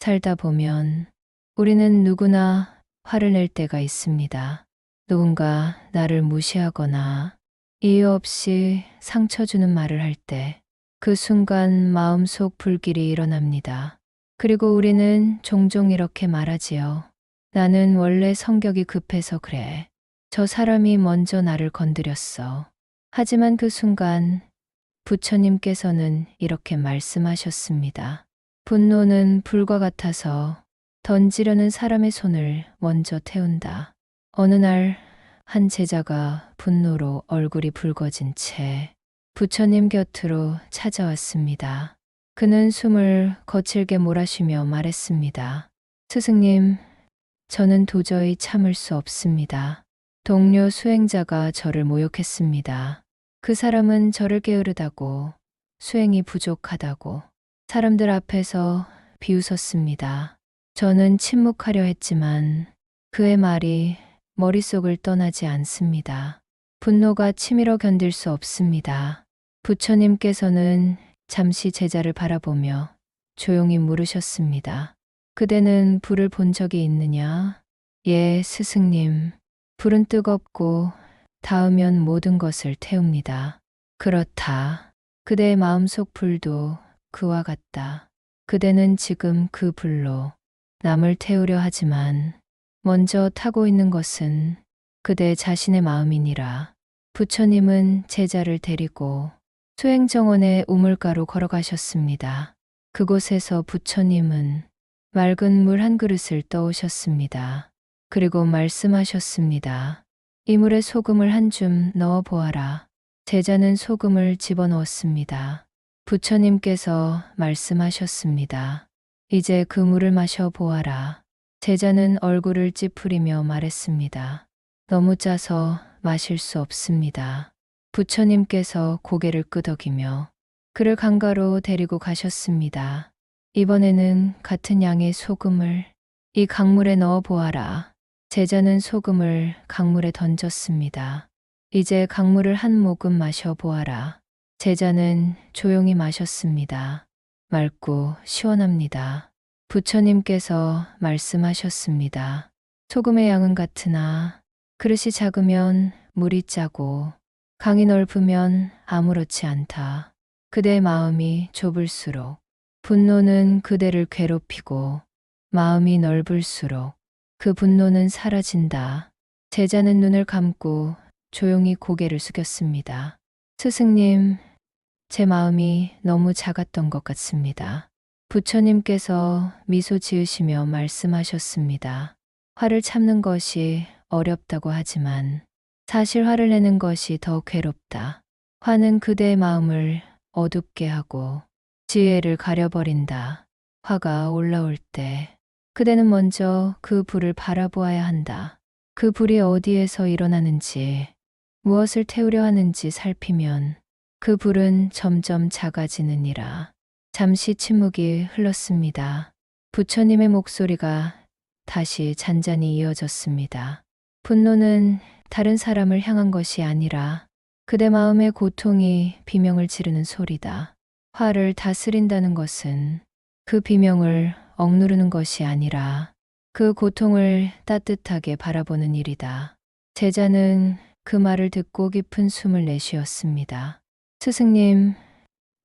살다 보면 우리는 누구나 화를 낼 때가 있습니다. 누군가 나를 무시하거나 이유 없이 상처 주는 말을 할 때 그 순간 마음속 불길이 일어납니다. 그리고 우리는 종종 이렇게 말하지요. 나는 원래 성격이 급해서 그래. 저 사람이 먼저 나를 건드렸어. 하지만 그 순간 부처님께서는 이렇게 말씀하셨습니다. 분노는 불과 같아서 던지려는 사람의 손을 먼저 태운다. 어느 날 한 제자가 분노로 얼굴이 붉어진 채 부처님 곁으로 찾아왔습니다. 그는 숨을 거칠게 몰아쉬며 말했습니다. 스승님, 저는 도저히 참을 수 없습니다. 동료 수행자가 저를 모욕했습니다. 그 사람은 저를 게으르다고, 수행이 부족하다고, 사람들 앞에서 비웃었습니다. 저는 침묵하려 했지만 그의 말이 머릿속을 떠나지 않습니다. 분노가 치밀어 견딜 수 없습니다. 부처님께서는 잠시 제자를 바라보며 조용히 물으셨습니다. 그대는 불을 본 적이 있느냐? 예, 스승님. 불은 뜨겁고 닿으면 모든 것을 태웁니다. 그렇다. 그대의 마음속 불도 그와 같다. 그대는 지금 그 불로 남을 태우려 하지만 먼저 타고 있는 것은 그대 자신의 마음이니라. 부처님은 제자를 데리고 수행정원의 우물가로 걸어가셨습니다. 그곳에서 부처님은 맑은 물 한 그릇을 떠오셨습니다. 그리고 말씀하셨습니다. 이 물에 소금을 한 줌 넣어 보아라. 제자는 소금을 집어넣었습니다. 부처님께서 말씀하셨습니다. 이제 그 물을 마셔 보아라. 제자는 얼굴을 찌푸리며 말했습니다. 너무 짜서 마실 수 없습니다. 부처님께서 고개를 끄덕이며 그를 강가로 데리고 가셨습니다. 이번에는 같은 양의 소금을 이 강물에 넣어 보아라. 제자는 소금을 강물에 던졌습니다. 이제 강물을 한 모금 마셔 보아라. 제자는 조용히 마셨습니다. 맑고 시원합니다. 부처님께서 말씀하셨습니다. 소금의 양은 같으나 그릇이 작으면 물이 짜고 강이 넓으면 아무렇지 않다. 그대의 마음이 좁을수록 분노는 그대를 괴롭히고 마음이 넓을수록 그 분노는 사라진다. 제자는 눈을 감고 조용히 고개를 숙였습니다. 스승님, 제 마음이 너무 작았던 것 같습니다. 부처님께서 미소 지으시며 말씀하셨습니다. 화를 참는 것이 어렵다고 하지만 사실 화를 내는 것이 더 괴롭다. 화는 그대의 마음을 어둡게 하고 지혜를 가려버린다. 화가 올라올 때 그대는 먼저 그 불을 바라보아야 한다. 그 불이 어디에서 일어나는지, 무엇을 태우려 하는지 살피면 그 불은 점점 작아지느니라. 잠시 침묵이 흘렀습니다. 부처님의 목소리가 다시 잔잔히 이어졌습니다. 분노는 다른 사람을 향한 것이 아니라 그대 마음의 고통이 비명을 지르는 소리다. 화를 다스린다는 것은 그 비명을 억누르는 것이 아니라 그 고통을 따뜻하게 바라보는 일이다. 제자는 그 말을 듣고 깊은 숨을 내쉬었습니다. 스승님,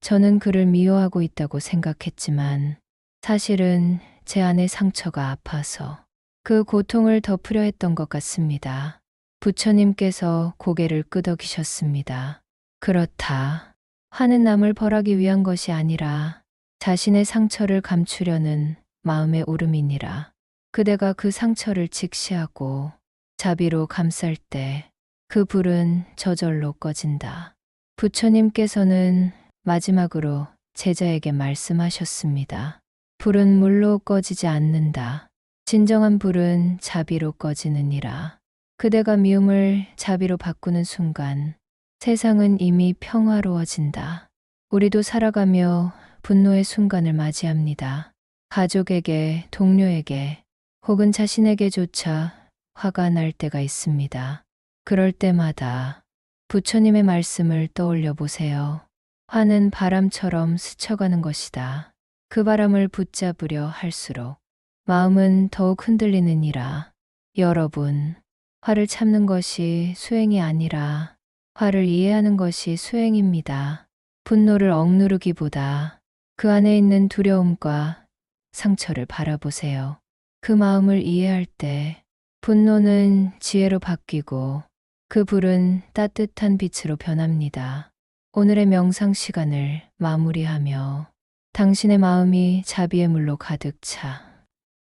저는 그를 미워하고 있다고 생각했지만 사실은 제 안의 상처가 아파서 그 고통을 덮으려 했던 것 같습니다. 부처님께서 고개를 끄덕이셨습니다. 그렇다. 화는 남을 벌하기 위한 것이 아니라 자신의 상처를 감추려는 마음의 울음이니라. 그대가 그 상처를 직시하고 자비로 감쌀 때 그 불은 저절로 꺼진다. 부처님께서는 마지막으로 제자에게 말씀하셨습니다. 불은 물로 꺼지지 않는다. 진정한 불은 자비로 꺼지느니라. 그대가 미움을 자비로 바꾸는 순간 세상은 이미 평화로워진다. 우리도 살아가며 분노의 순간을 맞이합니다. 가족에게, 동료에게, 혹은 자신에게조차 화가 날 때가 있습니다. 그럴 때마다 부처님의 말씀을 떠올려 보세요. 화는 바람처럼 스쳐가는 것이다. 그 바람을 붙잡으려 할수록 마음은 더욱 흔들리느니라. 여러분, 화를 참는 것이 수행이 아니라 화를 이해하는 것이 수행입니다. 분노를 억누르기보다 그 안에 있는 두려움과 상처를 바라보세요. 그 마음을 이해할 때 분노는 지혜로 바뀌고 그 불은 따뜻한 빛으로 변합니다. 오늘의 명상 시간을 마무리하며 당신의 마음이 자비의 물로 가득 차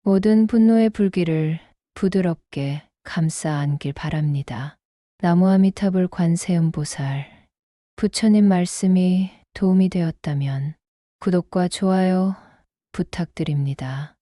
모든 분노의 불길을 부드럽게 감싸 안길 바랍니다. 나무아미타불 관세음보살, 부처님 말씀이 도움이 되었다면 구독과 좋아요 부탁드립니다.